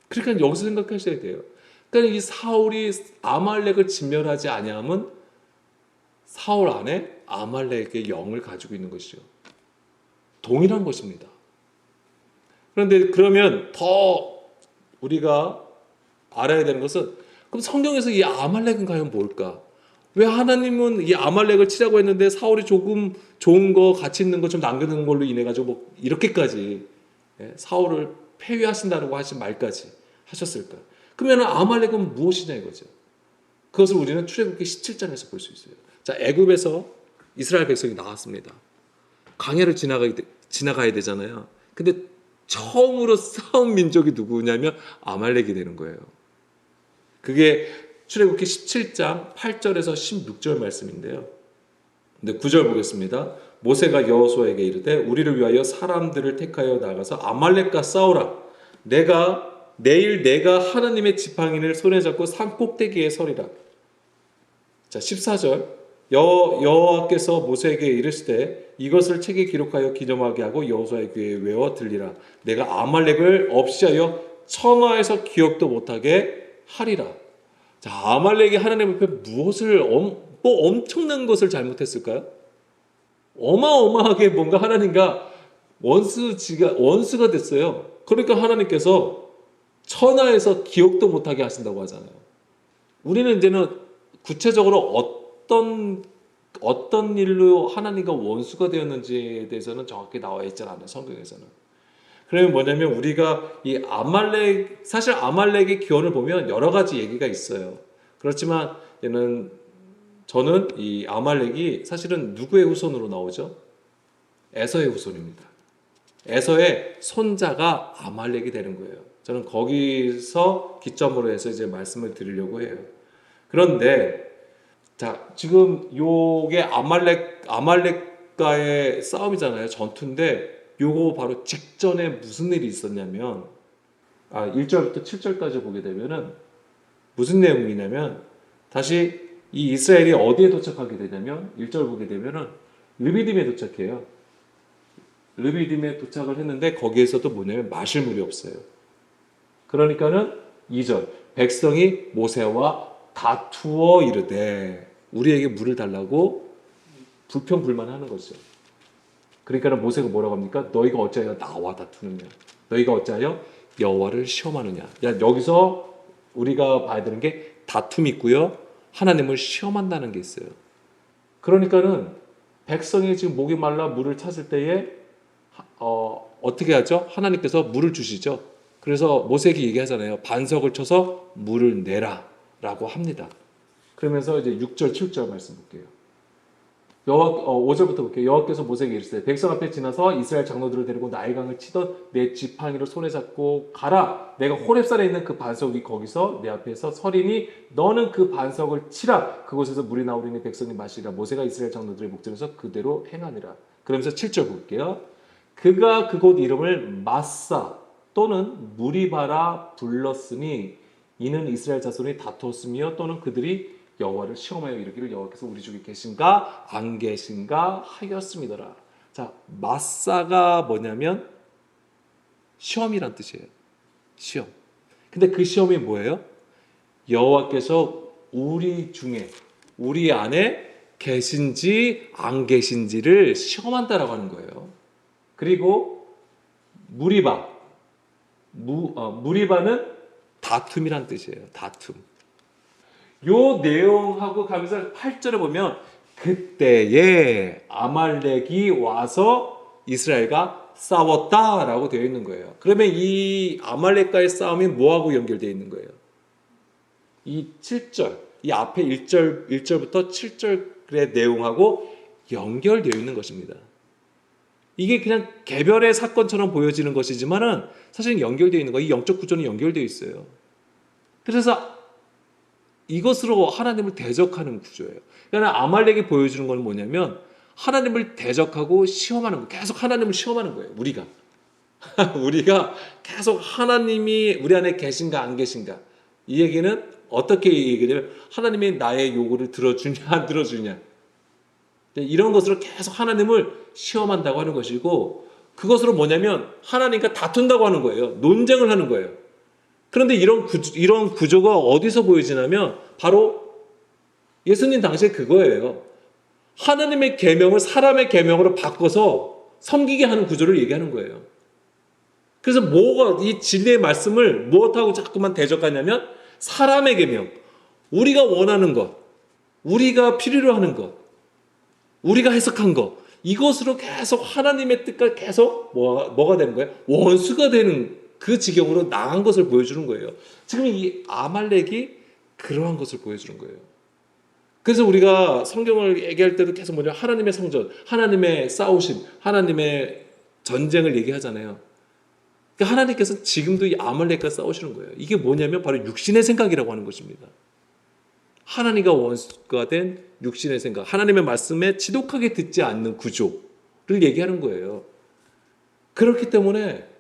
그러니까 여기서 생각하셔야 돼요. 그러니까 이 사울이 아말렉을 진멸하지 아니함은 사울 안에 아말렉의 영을 가지고 있는 것이죠. 동일한 것입니다. 그런데 그러면 더 우리가 알아야 되는 것은 그럼 성경에서 이 아말렉은 과연 뭘까? 왜 하나님은 이 아말렉을 치라고 했는데 사울이 조금 좋은 거 가치 있는 거 좀 남겨두는 걸로 인해 가지고 뭐 이렇게까지 사울을 폐위하신다고 하신 말까지 하셨을까? 그러면 아말렉은 무엇이냐 이거죠. 그것을 우리는 출애굽기 17장에서 볼 수 있어요. 자, 애굽에서 이스라엘 백성이 나왔습니다. 광야를 지나가야 되잖아요. 근데 처음으로 싸운 민족이 누구냐면 아말렉이 되는 거예요. 그게 출애굽기 17장 8절에서 16절 말씀인데요. 근데 9절 보겠습니다. 모세가 여호수아에게 이르되 우리를 위하여 사람들을 택하여 나가서 아말렉과 싸우라. 내일 내가 하나님의 지팡이를 손에 잡고 산 꼭대기에 서리라. 자, 14절 여호와께서 모세에게 이르시되 이것을 책에 기록하여 기념하게 하고 여호수아의 귀에 외워 들리라. 내가 아말렉을 없이하여 천하에서 기억도 못하게 하리라. 자, 아말렉이 하나님 앞에 무엇을 뭐 엄청난 것을 잘못했을까요? 어마어마하게 뭔가 하나님과 원수가 됐어요. 그러니까 하나님께서 천하에서 기억도 못하게 하신다고 하잖아요. 우리는 이제는 구체적으로 어떤 일로 하나님과 원수가 되었는지에 대해서는 정확히 나와 있지 않아요. 성경에서는. 그러면 뭐냐면 우리가 이 사실 아말렉의 기원을 보면 여러 가지 얘기가 있어요. 그렇지만 저는 이 아말렉이 사실은 누구의 후손으로 나오죠? 에서의 후손입니다. 에서의 손자가 아말렉이 되는 거예요. 저는 거기서 기점으로 해서 이제 말씀을 드리려고 해요. 그런데 자, 지금 요게 아말렉과의 싸움이잖아요. 전투인데 요거 바로 직전에 무슨 일이 있었냐면 1절부터 7절까지 보게 되면은 무슨 내용이냐면 다시 이 이스라엘이 어디에 도착하게 되냐면 1절 보게 되면은 르비딤에 도착해요. 르비딤에 도착을 했는데 거기에서도 뭐냐면 마실 물이 없어요. 그러니까는 2절 백성이 모세와 다투어 이르되 우리에게 물을 달라고 불평불만하는 거죠. 그러니까는 모세가 뭐라고 합니까? 너희가 어찌하여 나와 다투느냐? 너희가 어찌하여 여호와를 시험하느냐? 여기서 우리가 봐야 되는 게 다툼이 있고요. 하나님을 시험한다는 게 있어요. 그러니까는 백성이 지금 목이 말라 물을 찾을 때에 어떻게 하죠? 하나님께서 물을 주시죠. 그래서 모세에게 얘기하잖아요. 반석을 쳐서 물을 내라 라고 합니다. 그러면서 이제 6절, 7절 말씀 볼게요. 5절부터 볼게요. 여호와께서 모세에게 이르시되 백성 앞에 지나서 이스라엘 장로들을 데리고 나일강을 치던 내 지팡이를 손에 잡고 가라. 내가 호렙산에 있는 그 반석이 거기서 내 앞에서 서리니 너는 그 반석을 치라. 그곳에서 물이 나오리니 백성이 마시리라. 모세가 이스라엘 장로들의 목전에서 그대로 행하니라. 그러면서 7절 볼게요. 그가 그곳 이름을 마사 또는 무리바라 불렀으니 이는 이스라엘 자손이 다투었으며 또는 그들이 여호와를 시험하여 이르기를 여호와께서 우리 중에 계신가 안 계신가 하였음이더라. 자, 마사가 뭐냐면 시험이란 뜻이에요. 시험. 근데 그 시험이 뭐예요? 여호와께서 우리 중에 우리 안에 계신지 안 계신지를 시험한다라고 하는 거예요. 그리고 무리바는 다툼이란 뜻이에요. 다툼. 요 내용하고 가면서 8절에 보면 그때에 아말렉이 와서 이스라엘과 싸웠다라고 되어 있는 거예요. 그러면 이 아말렉과의 싸움이 뭐하고 연결되어 있는 거예요? 이 7절, 이 앞에 1절부터 7절의 내용하고 연결되어 있는 것입니다. 이게 그냥 개별의 사건처럼 보여지는 것이지만은 사실 연결되어 있는 거예요. 이 영적 구조는 연결되어 있어요. 그래서 이것으로 하나님을 대적하는 구조예요. 그러니까 아말렉이 보여주는 건 뭐냐면 하나님을 대적하고 시험하는 거. 계속 하나님을 시험하는 거예요. 우리가 계속 하나님이 우리 안에 계신가 안 계신가. 이 얘기는 어떻게 얘기냐면 하나님이 나의 요구를 들어주냐 안 들어주냐. 이런 것으로 계속 하나님을 시험한다고 하는 것이고 그것으로 뭐냐면 하나님과 다툰다고 하는 거예요. 논쟁을 하는 거예요. 그런데 이런 구조가 어디서 보여지냐면 바로 예수님 당시에 그거예요. 하나님의 계명을 사람의 계명으로 바꿔서 섬기게 하는 구조를 얘기하는 거예요. 그래서 이 진리의 말씀을 무엇하고 자꾸만 대적하냐면 사람의 계명, 우리가 원하는 것, 우리가 필요로 하는 것, 우리가 해석한 것, 이것으로 계속 하나님의 뜻과 계속 뭐가 되는 거예요? 원수가 되는 그 지경으로 나간 것을 보여주는 거예요. 지금 이 아말렉이 그러한 것을 보여주는 거예요. 그래서 우리가 성경을 얘기할 때도 계속 하나님의 성전, 하나님의 싸우심, 하나님의 전쟁을 얘기하잖아요. 그러니까 하나님께서는 지금도 이 아말렉과 싸우시는 거예요. 이게 뭐냐면 바로 육신의 생각이라고 하는 것입니다. 하나님과 원수가 된 육신의 생각, 하나님의 말씀에 지독하게 듣지 않는 구조를 얘기하는 거예요. 그렇기 때문에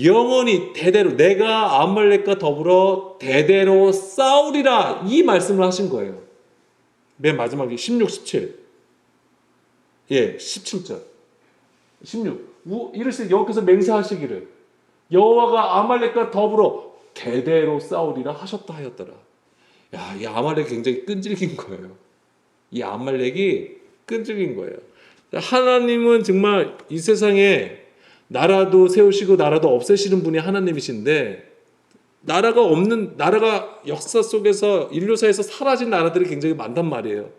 영원히 대대로 내가 아말렉과 더불어 대대로 싸우리라 이 말씀을 하신 거예요. 맨 마지막에 16, 17. 17절. 16. 이르시되 여호와께서 맹세하시기를 여호와가 아말렉과 더불어 대대로 싸우리라 하셨다 하였더라. 야, 이 아말렉이 굉장히 끈질긴 거예요. 이 아말렉이 끈질긴 거예요. 하나님은 정말 이 세상에 나라도 세우시고 나라도 없애시는 분이 하나님이신데 나라가 역사 속에서 인류사에서 사라진 나라들이 굉장히 많단 말이에요.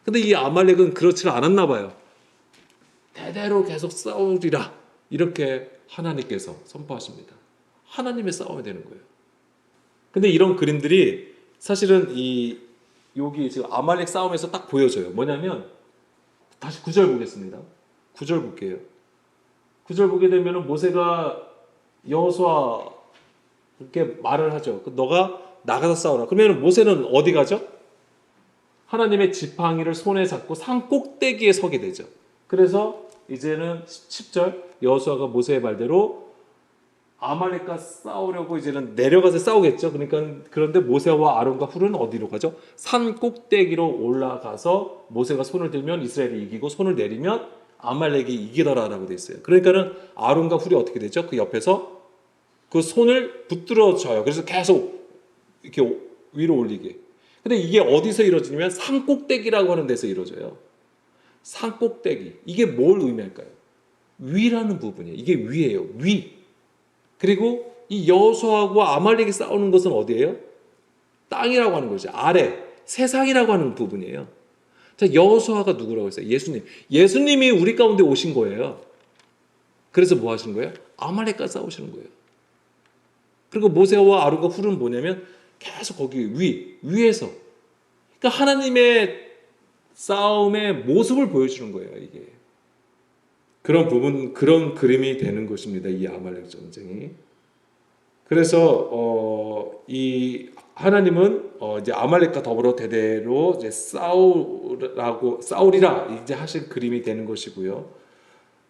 근데 이 아말렉은 그렇지 않았나 봐요. 대대로 계속 싸우리라 이렇게 하나님께서 선포하십니다. 하나님의 싸움이 되는 거예요. 근데 이런 그림들이 사실은 여기 지금 아말렉 싸움에서 딱 보여져요. 뭐냐면 다시 9절 보겠습니다. 9절 볼게요. 9절 보게 되면 모세가 여호수아 이렇게 말을 하죠. 너가 나가서 싸우라. 그러면 모세는 어디 가죠? 하나님의 지팡이를 손에 잡고 산 꼭대기에 서게 되죠. 그래서 이제는 10절 여호수아가 모세의 말대로 아말렉과 싸우려고 이제는 내려가서 싸우겠죠. 그런데 모세와 아론과 훌은 어디로 가죠? 산 꼭대기로 올라가서 모세가 손을 들면 이스라엘이 이기고 손을 내리면 아말렉이 이기더라라고 돼 있어요. 그러니까는 아론과 훌이 어떻게 되죠? 그 옆에서 그 손을 붙들어 줘요. 그래서 계속 이렇게 위로 올리게. 근데 이게 어디서 이루어지냐면 산 꼭대기라고 하는 데서 이루어져요. 산 꼭대기. 이게 뭘 의미할까요? 위라는 부분이에요. 이게 위예요. 위. 그리고 이 여호수아와 아말렉이 싸우는 것은 어디예요? 땅이라고 하는 거죠. 아래. 세상이라고 하는 부분이에요. 자, 여호수아가 누구라고 했어요? 예수님. 예수님이 우리 가운데 오신 거예요. 그래서 뭐 하시는 거예요? 아말렉과 싸우시는 거예요. 그리고 모세와 아론과 훌은 뭐냐면 계속 거기 위에서. 그러니까 하나님의 싸움의 모습을 보여주는 거예요, 이게. 그런 부분, 그런 그림이 되는 것입니다, 이 아말렉 전쟁이. 그래서, 이 하나님은 이제 아말렉과 더불어 대대로 이제 싸우리라 이제 하신 그림이 되는 것이고요.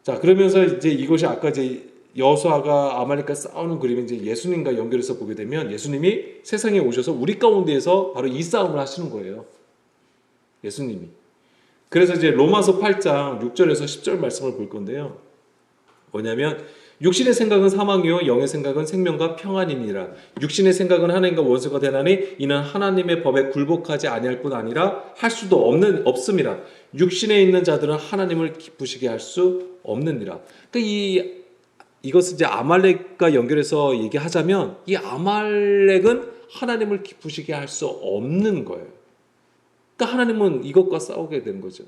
자, 그러면서 이제 이것이 아까 이제 여호수아가 아말렉과 싸우는 그림이 이제 예수님과 연결해서 보게 되면 예수님이 세상에 오셔서 우리 가운데에서 바로 이 싸움을 하시는 거예요. 예수님이. 그래서 이제 로마서 8장 6절에서 10절 말씀을 볼 건데요. 뭐냐면 육신의 생각은 사망이요 영의 생각은 생명과 평안이니라. 육신의 생각은 하나님과 원수가 되나니 이는 하나님의 법에 굴복하지 아니할 뿐 아니라 할 수도 없음이라. 육신에 있는 자들은 하나님을 기쁘시게 할 수 없느니라. 그러니까 이것을 이제 아말렉과 연결해서 얘기하자면 이 아말렉은 하나님을 기쁘시게 할 수 없는 거예요. 그러니까 하나님은 이것과 싸우게 되는 거죠.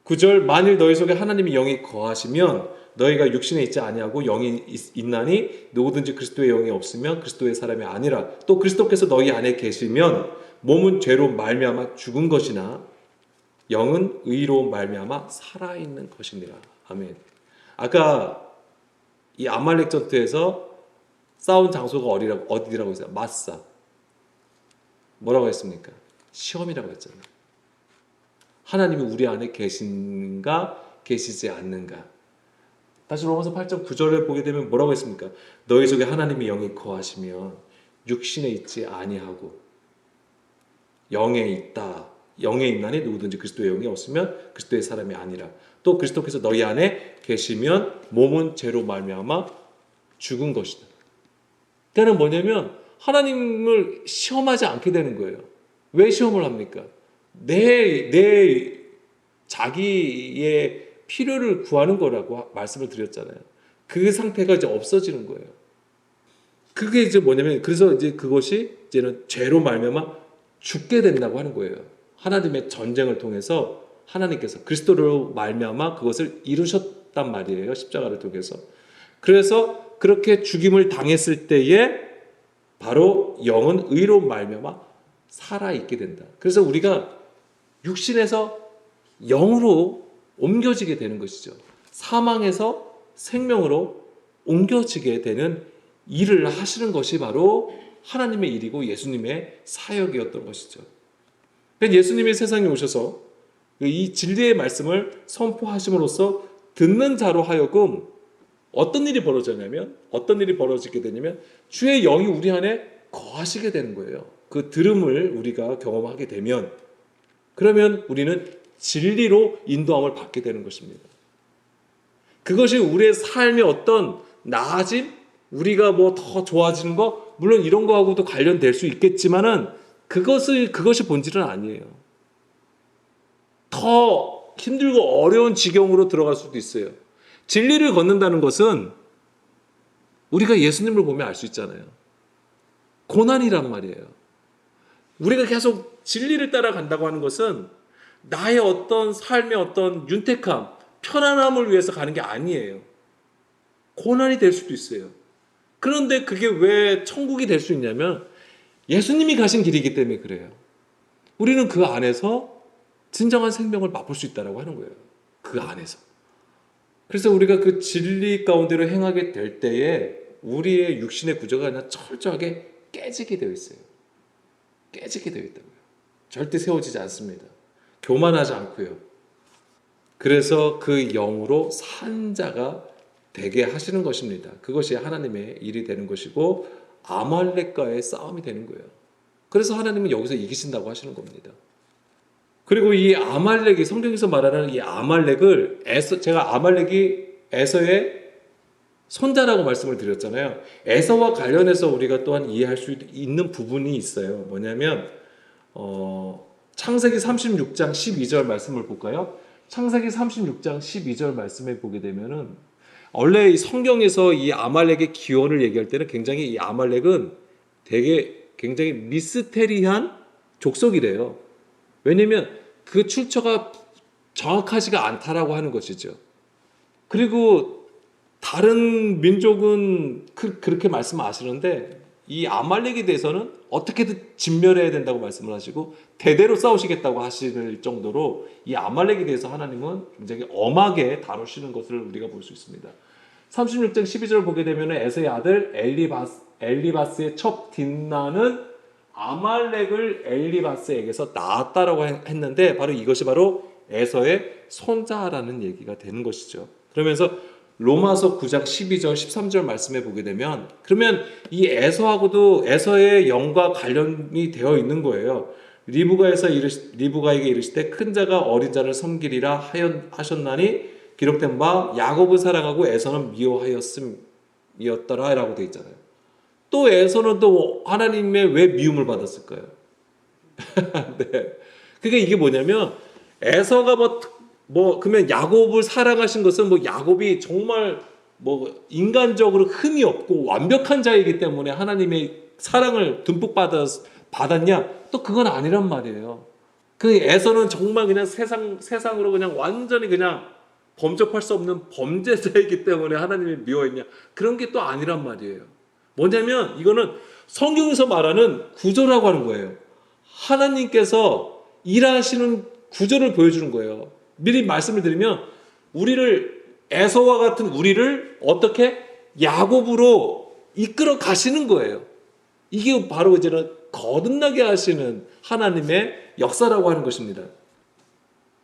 9절 만일 너희 속에 하나님의 영이 거하시면 너희가 육신에 있지 아니하고 영이 있나니 누구든지 그리스도의 영이 없으면 그리스도의 사람이 아니라. 또 그리스도께서 너희 안에 계시면 몸은 죄로 말미암아 죽은 것이나 영은 의로 말미암아 살아있는 것이니라. 아멘. 아까 이 아말렉 전투에서 싸운 장소가 어디라고 했어요? 마사. 뭐라고 했습니까? 시험이라고 했잖아요. 하나님이 우리 안에 계신가 계시지 않는가. 다시 로마서 8장 9절을 보게 되면 뭐라고 했습니까? 너희 속에 하나님의 영이 거하시면 육신에 있지 아니하고 영에 있다. 영에 있나니 누구든지 그리스도의 영이 없으면 그리스도의 사람이 아니라. 또 그리스도께서 너희 안에 계시면 몸은 죄로 말미암아 죽은 것이다. 그러니까 뭐냐면 하나님을 시험하지 않게 되는 거예요. 왜 시험을 합니까? 내 자기의 필요를 구하는 거라고 말씀을 드렸잖아요. 그 상태가 이제 없어지는 거예요. 그게 이제 뭐냐면 그래서 이제 그것이 이제는 죄로 말미암아 죽게 된다고 하는 거예요. 하나님의 전쟁을 통해서 하나님께서 그리스도로 말미암아 그것을 이루셨단 말이에요. 십자가를 통해서. 그래서 그렇게 죽임을 당했을 때에 바로 영은 의로 말미암아 살아있게 된다. 그래서 우리가 육신에서 영으로 옮겨지게 되는 것이죠. 사망에서 생명으로 옮겨지게 되는 일을 하시는 것이 바로 하나님의 일이고 예수님의 사역이었던 것이죠. 예수님이 세상에 오셔서 이 진리의 말씀을 선포하심으로써 듣는 자로 하여금 어떤 일이 벌어지게 되냐면 주의 영이 우리 안에 거하시게 되는 거예요. 그 들음을 우리가 경험하게 되면 그러면 우리는 진리로 인도함을 받게 되는 것입니다. 그것이 우리의 삶의 어떤 나아짐, 우리가 뭐 더 좋아지는 거, 물론 이런 거하고도 관련될 수 있겠지만은 그것이 본질은 아니에요. 더 힘들고 어려운 지경으로 들어갈 수도 있어요. 진리를 걷는다는 것은 우리가 예수님을 보면 알 수 있잖아요. 고난이란 말이에요. 우리가 계속 진리를 따라간다고 하는 것은 나의 어떤 삶의 어떤 윤택함, 편안함을 위해서 가는 게 아니에요. 고난이 될 수도 있어요. 그런데 그게 왜 천국이 될 수 있냐면 예수님이 가신 길이기 때문에 그래요. 우리는 그 안에서 진정한 생명을 맛볼 수 있다고 하는 거예요. 그 안에서. 그래서 우리가 그 진리 가운데로 행하게 될 때에 우리의 육신의 구조가 그냥 철저하게 깨지게 되어 있어요. 깨지게 되어 있다고요. 절대 세워지지 않습니다. 교만하지 않고요. 그래서 그 영으로 산 자가 되게 하시는 것입니다. 그것이 하나님의 일이 되는 것이고 아말렉과의 싸움이 되는 거예요. 그래서 하나님은 여기서 이기신다고 하시는 겁니다. 그리고 이 아말렉이 성경에서 말하는 이 아말렉을 제가 아말렉이 에서의 손자라고 말씀을 드렸잖아요. 에서와 관련해서 우리가 또한 이해할 수 있는 부분이 있어요. 뭐냐면 창세기 36장 12절 말씀을 볼까요? 창세기 36장 12절 말씀에 보게 되면은 원래 이 성경에서 이 아말렉의 기원을 얘기할 때는 굉장히 이 아말렉은 되게 굉장히 미스테리한 족속이래요. 왜냐면 그 출처가 정확하지가 않다라고 하는 것이죠. 그리고 다른 민족은 그렇게 말씀하시는데 이 아말렉에 대해서는 어떻게든 진멸해야 된다고 말씀을 하시고 대대로 싸우시겠다고 하실 정도로 이 아말렉에 대해서 하나님은 굉장히 엄하게 다루시는 것을 우리가 볼 수 있습니다. 36장 12절을 보게 되면 에서의 아들 엘리바스의 첩 딘나는 아말렉을 엘리바스에게서 낳았다라고 했는데 바로 이것이 바로 에서의 손자라는 얘기가 되는 것이죠. 그러면서 로마서 9장 12절 13절 말씀해 보게 되면 그러면 이 에서하고도 에서의 영과 관련이 되어 있는 거예요. 리브가에게 이르시되 큰 자가 어린 자를 섬기리라 하셨나니 기록된 바 야곱을 사랑하고 에서는 미워하였음이었더라 라고 되어 있잖아요. 또 에서는 또 하나님의 왜 미움을 받았을까요? 네. 그게 이게 뭐냐면 에서가 그러면 야곱을 사랑하신 것은 야곱이 정말 인간적으로 흠이 없고 완벽한 자이기 때문에 하나님의 사랑을 듬뿍 받았냐? 또 그건 아니란 말이에요. 그 에서는 정말 그냥 세상으로 그냥 완전히 그냥 범접할 수 없는 범죄자이기 때문에 하나님이 미워했냐? 그런 게 또 아니란 말이에요. 뭐냐면 이거는 성경에서 말하는 구조라고 하는 거예요. 하나님께서 일하시는 구조를 보여주는 거예요. 미리 말씀을 드리면 에서와 같은 우리를 어떻게 야곱으로 이끌어 가시는 거예요. 이게 바로 이제는 거듭나게 하시는 하나님의 역사라고 하는 것입니다.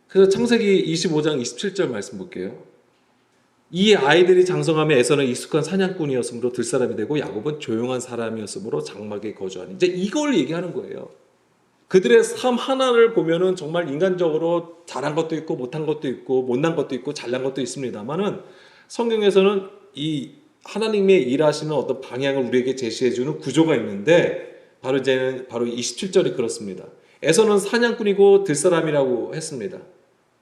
그래서 창세기 25장 27절 말씀 볼게요. 이 아이들이 장성함에 에서는 익숙한 사냥꾼이었으므로 들사람이 되고 야곱은 조용한 사람이었으므로 장막에 거주하니 이제 이걸 얘기하는 거예요. 그들의 삶 하나를 보면은 정말 인간적으로 잘한 것도 있고 못한 것도 있고 못난 것도 있고 잘난 것도 있습니다만은 성경에서는 이 하나님의 일하시는 어떤 방향을 우리에게 제시해주는 구조가 있는데 바로 27절이 그렇습니다. 에서는 사냥꾼이고 들사람이라고 했습니다.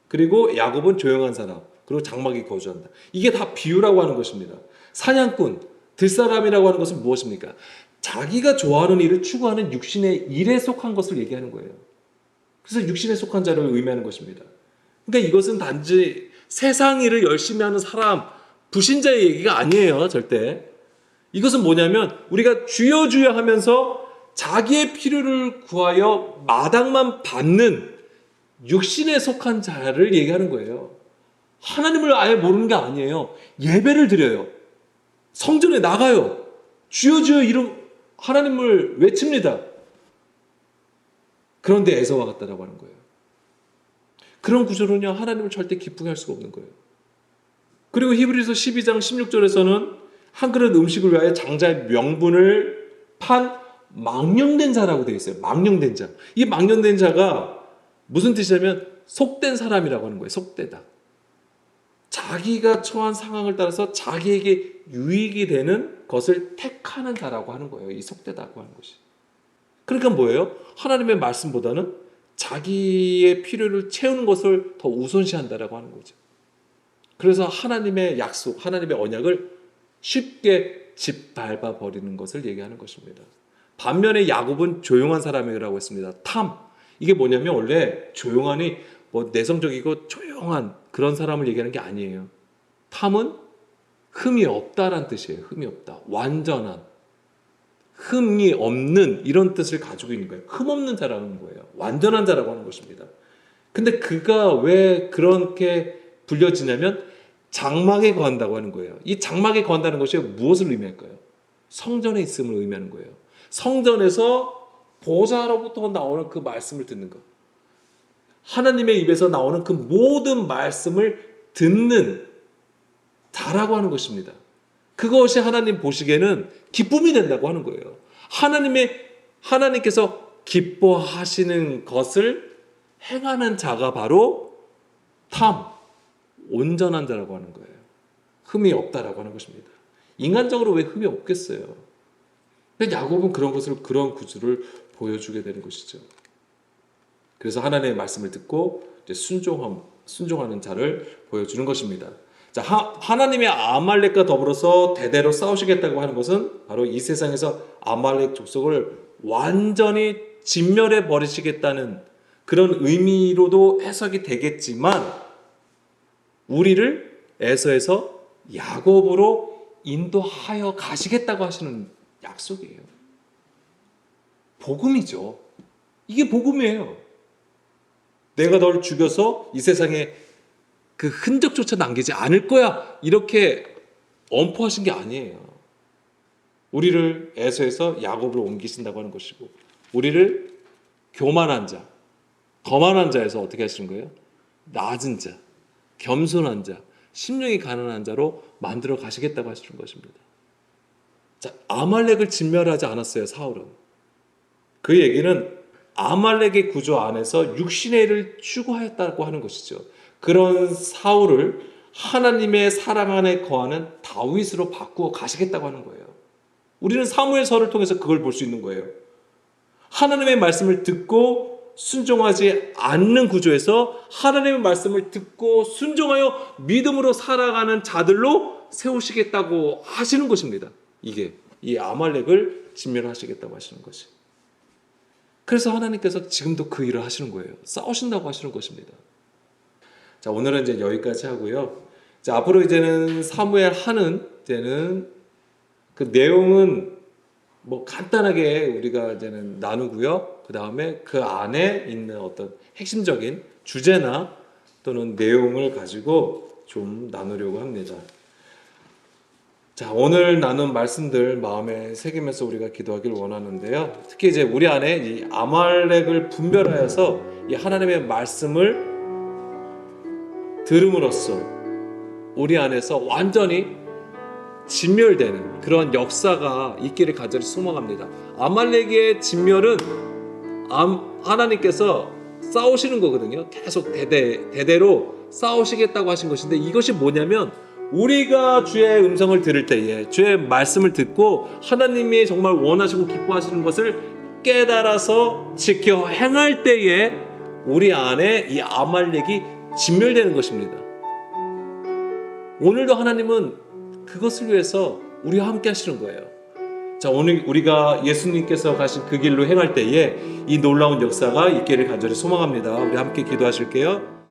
그리고 야곱은 조용한 사람, 그리고 장막에 거주한다. 이게 다 비유라고 하는 것입니다. 사냥꾼, 들사람이라고 하는 것은 무엇입니까? 자기가 좋아하는 일을 추구하는 육신의 일에 속한 것을 얘기하는 거예요. 그래서 육신에 속한 자를 의미하는 것입니다. 그러니까 이것은 단지 세상 일을 열심히 하는 사람, 불신자의 얘기가 아니에요, 절대. 이것은 뭐냐면 우리가 주여 주여 하면서 자기의 필요를 구하여 마당만 받는 육신에 속한 자를 얘기하는 거예요. 하나님을 아예 모르는 게 아니에요. 예배를 드려요. 성전에 나가요. 주여 주여 이름 하나님을 외칩니다. 그런데 에서와 같다라고 하는 거예요. 그런 구조는요, 하나님을 절대 기쁘게 할 수가 없는 거예요. 그리고 히브리서 12장 16절에서는 한 그릇 음식을 위하여 장자의 명분을 판 망령된 자라고 되어 있어요. 망령된 자. 이 망령된 자가 무슨 뜻이냐면 속된 사람이라고 하는 거예요. 속되다. 자기가 처한 상황을 따라서 자기에게 유익이 되는 것을 택하는 자라고 하는 거예요. 이 속되다고 하는 것이. 그러니까 뭐예요? 하나님의 말씀보다는 자기의 필요를 채우는 것을 더 우선시한다라고 하는 거죠. 그래서 하나님의 약속, 하나님의 언약을 쉽게 짓밟아 버리는 것을 얘기하는 것입니다. 반면에 야곱은 조용한 사람이라고 했습니다. 탐. 이게 뭐냐면 원래 조용하니 뭐 내성적이고 조용한 그런 사람을 얘기하는 게 아니에요. 탐은 흠이 없다란 뜻이에요. 흠이 없다. 완전한. 흠이 없는 이런 뜻을 가지고 있는 거예요. 흠 없는 자라는 거예요. 완전한 자라고 하는 것입니다. 근데 그가 왜 그렇게 불려지냐면 장막에 거한다고 하는 거예요. 이 장막에 거한다는 것이 무엇을 의미할까요? 성전에 있음을 의미하는 거예요. 성전에서 보좌로부터 나오는 그 말씀을 듣는 것. 하나님의 입에서 나오는 그 모든 말씀을 듣는 자라고 하는 것입니다. 그것이 하나님 보시기에는 기쁨이 된다고 하는 거예요. 하나님께서 기뻐하시는 것을 행하는 자가 바로 온전한 자라고 하는 거예요. 흠이 없다라고 하는 것입니다. 인간적으로 왜 흠이 없겠어요? 근데 야곱은 그런 구주를 보여주게 되는 것이죠. 그래서 하나님의 말씀을 듣고 이제 순종하는 자를 보여주는 것입니다. 자, 하나님의 아말렉과 더불어서 대대로 싸우시겠다고 하는 것은 바로 이 세상에서 아말렉 족속을 완전히 진멸해 버리시겠다는 그런 의미로도 해석이 되겠지만 우리를 에서에서 야곱으로 인도하여 가시겠다고 하시는 약속이에요. 복음이죠. 이게 복음이에요. 내가 널 죽여서 이 세상에 그 흔적조차 남기지 않을 거야. 이렇게 엄포하신 게 아니에요. 우리를 에서에서 야곱으로 옮기신다고 하는 것이고 우리를 교만한 자, 거만한 자에서 어떻게 하시는 거예요? 낮은 자, 겸손한 자, 심령이 가난한 자로 만들어 가시겠다고 하시는 것입니다. 자, 아말렉을 진멸하지 않았어요, 사울은. 그 얘기는 아말렉의 구조 안에서 육신의 일을 추구하였다고 하는 것이죠. 그런 사울을 하나님의 사랑 안에 거하는 다윗으로 바꾸어 가시겠다고 하는 거예요. 우리는 사무엘서를 통해서 그걸 볼 수 있는 거예요. 하나님의 말씀을 듣고 순종하지 않는 구조에서 하나님의 말씀을 듣고 순종하여 믿음으로 살아가는 자들로 세우시겠다고 하시는 것입니다. 이게 이 아말렉을 진멸하시겠다고 하시는 것이. 그래서 하나님께서 지금도 그 일을 하시는 거예요. 싸우신다고 하시는 것입니다. 자, 오늘은 이제 여기까지 하고요. 자, 앞으로 이제는 사무엘 하는 이제는 그 내용은 뭐 간단하게 우리가 이제는 나누고요. 그 다음에 그 안에 있는 어떤 핵심적인 주제나 또는 내용을 가지고 좀 나누려고 합니다. 자, 오늘 나눈 말씀들 마음에 새기면서 우리가 기도하길 원하는데요. 특히 이제 우리 안에 이 아말렉을 분별하여서 이 하나님의 말씀을 들음으로써 우리 안에서 완전히 진멸되는 그런 역사가 있기를 간절히 소망합니다. 아말렉의 진멸은 하나님께서 싸우시는 거거든요. 계속 대대로 싸우시겠다고 하신 것인데 이것이 뭐냐면 우리가 주의 음성을 들을 때에 주의 말씀을 듣고 하나님이 정말 원하시고 기뻐하시는 것을 깨달아서 지켜 행할 때에 우리 안에 이 아말렉이 진멸되는 것입니다. 오늘도 하나님은 그것을 위해서 우리와 함께 하시는 거예요. 자, 오늘 우리가 예수님께서 가신 그 길로 행할 때에 이 놀라운 역사가 있기를 간절히 소망합니다. 우리 함께 기도하실게요.